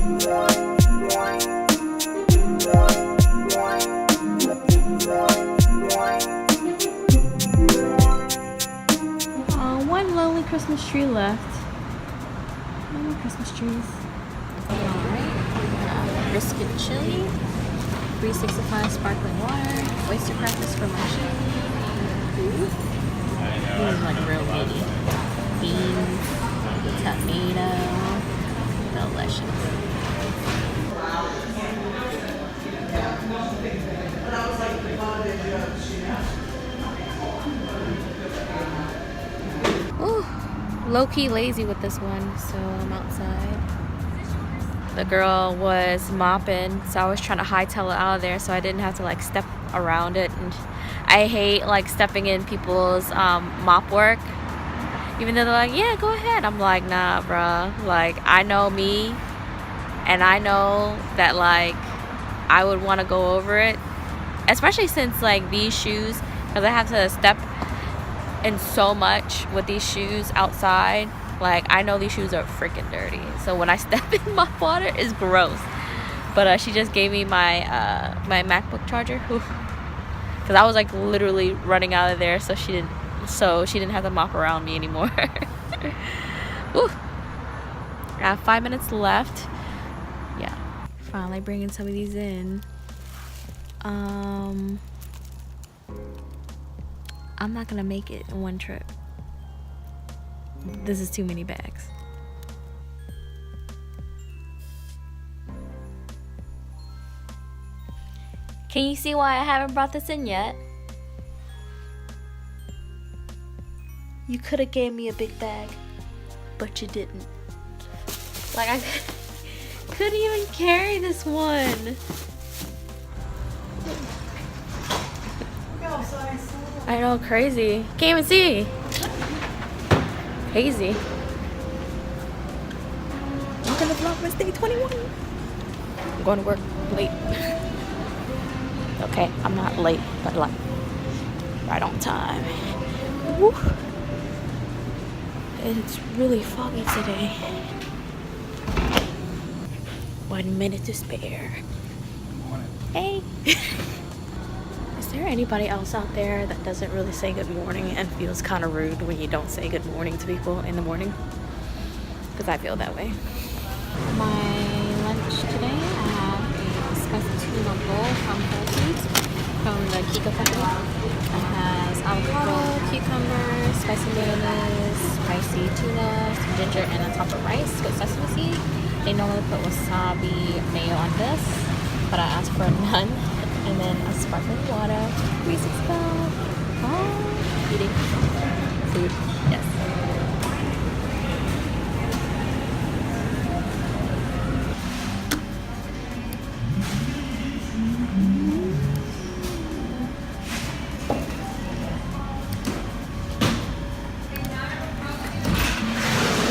One lonely Christmas tree left. No more Christmas trees. Alright, brisket chili, 365 sparkling water, oyster crackers for my chili. Ooh. These are like real meaty. Beans, tomato, delicious. Ooh, low-key lazy with this one, so I'm outside. The girl was mopping, so I was trying to hightail it out of there so I didn't have to like step around it. And I hate like stepping in people's mop work, even though they're like, yeah, go ahead. I'm like, nah, bruh. Like, I know me, and I know that like I would want to go over it, especially since like these shoes, because I have to step in so much with these shoes outside. Like, I know these shoes are freaking dirty, so when I step in my water, it's gross. But she just gave me my my MacBook charger, because I was like literally running out of there, so she didn't have to mop around me anymore. Woo. I have 5 minutes left. Yeah, finally bringing some of these in. I'm not gonna make it in one trip. This is too many bags. Can you see why I haven't brought this in yet? You could have gave me a big bag, but you didn't. Like, I couldn't even carry this one. I know, crazy. Can't even see. Crazy. Welcome to Vlogmas day 21. I'm going to work late. Okay, I'm not late, but like right on time. Woo. It's really foggy today. 1 minute to spare. Hey. Is there anybody else out there that doesn't really say good morning and feels kind of rude when you don't say good morning to people in the morning? Because I feel that way. My lunch today, I have a spicy tuna bowl from Whole Foods from the Kikka Sushi. It has avocado, cucumber, spicy mayonnaise, spicy tuna, some ginger, and a top of rice with sesame seed. They normally put wasabi mayo on this, but I asked for none. And then a sparkling water, 365. Oh, eating food, yes.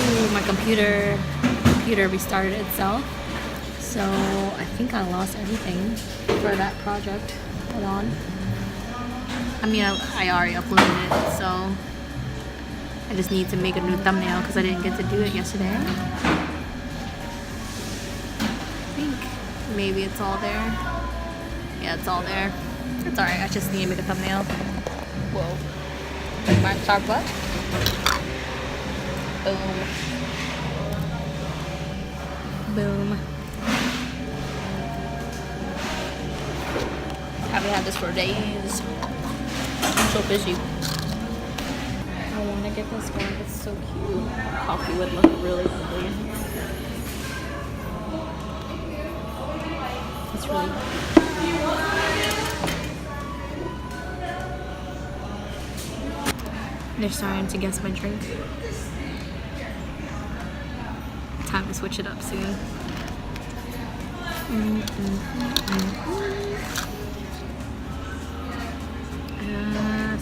Ooh, my computer restarted itself. So I think I lost everything for that project. Hold on. I mean, I already uploaded it, so I just need to make a new thumbnail because I didn't get to do it yesterday. I think maybe it's all there. Yeah, it's all there. It's alright, I just need to make a thumbnail. Whoa. Like my sharp butt. Boom. Boom. Haven't had this for days. I'm so busy. I want to get this one. It's so cute. Coffee would look really ugly. It's really They're starting to guess my drink. Time to switch it up soon.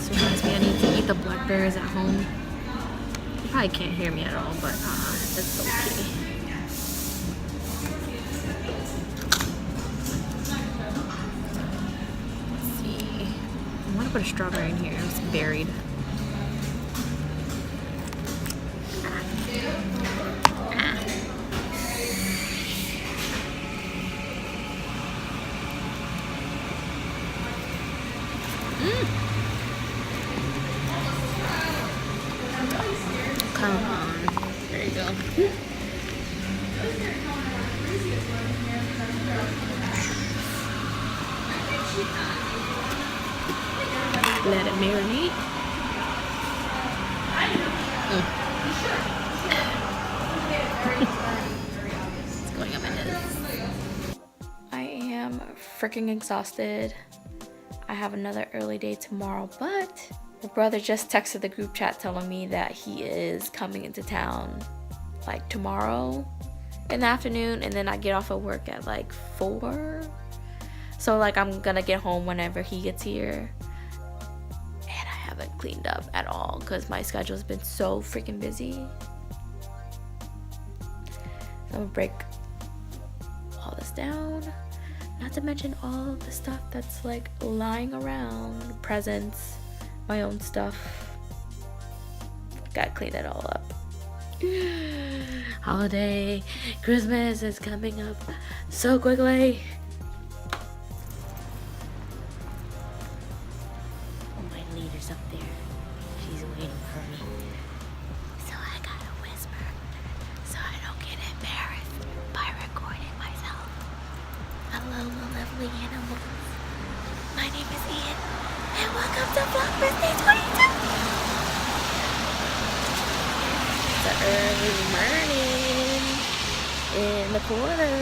So reminds me I need to eat the blackberries at home. You probably can't hear me at all, but it's okay. Let's see. I want to put a strawberry in here. It's buried. Let it marinate. It's going on my nose. I am freaking exhausted. I have another early day tomorrow, but my brother just texted the group chat telling me that he is coming into town like tomorrow in the afternoon, and then I get off of work at like 4. So like I'm gonna get home whenever he gets here. And I haven't cleaned up at all because my schedule's been so freaking busy. So I'm gonna break all this down. Not to mention all the stuff that's like lying around. Presents, my own stuff. Gotta clean it all up. Holiday, Christmas is coming up so quickly. My leader's up there. She's waiting for me. So I gotta whisper so I don't get embarrassed by recording myself. Hello, my lovely animals. My name is Ian, and welcome to Vlogmas Day 22. It's an early morning in the quarter.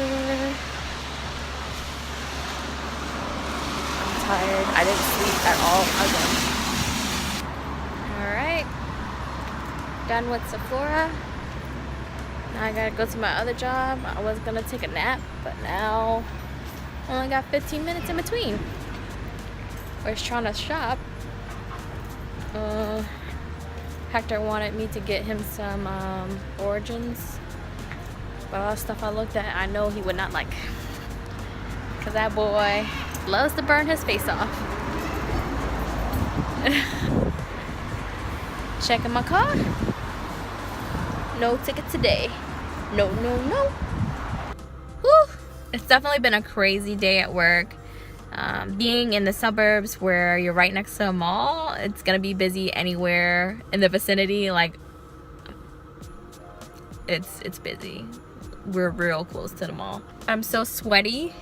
I'm tired. I didn't sleep at all again. Alright. Done with Sephora. Now I gotta go to my other job. I was gonna take a nap, but now I only got 15 minutes in between. I was trying to shop. Hector wanted me to get him some Origins, but all the stuff I looked at I know he would not like, because that boy loves to burn his face off. Checking my car. No ticket today. No. Whew. It's definitely been a crazy day at work. Being in the suburbs where you're right next to a mall, it's gonna be busy anywhere in the vicinity. Like it's busy. We're real close to the mall. I'm so sweaty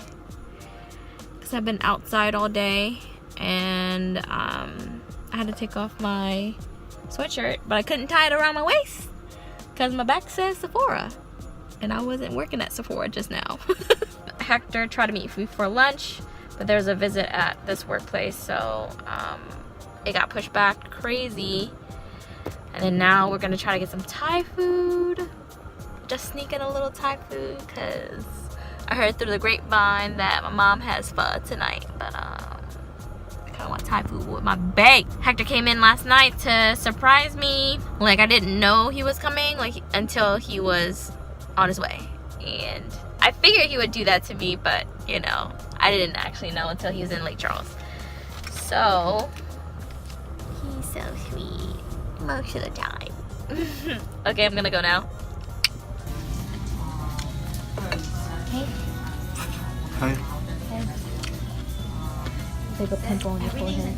because I've been outside all day, and I had to take off my sweatshirt, but I couldn't tie it around my waist because my back says Sephora, and I wasn't working at Sephora just now. Hector tried to meet me for lunch, but there's a visit at this workplace, so it got pushed back crazy. And then now we're gonna try to get some Thai food. Just sneak in a little Thai food because I heard through the grapevine that my mom has pho tonight, but I kind of want Thai food with my bae. Hector came in last night to surprise me. Like, I didn't know he was coming until he was on his way, and I figured he would do that to me, but you know, I didn't actually know until he was in Lake Charles. So he's so sweet most of the time. Okay, I'm gonna go now. Hey. Hi. Hey. Big pimple on your forehead.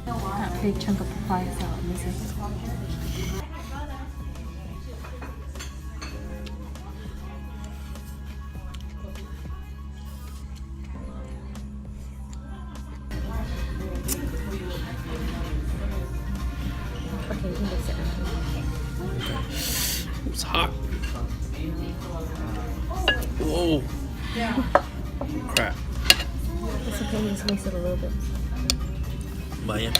Got a big chunk of papaya salad missing. Okay, you can mix it. It's hot. Whoa. Crap. It's okay, you just mix it a little bit. Vaya.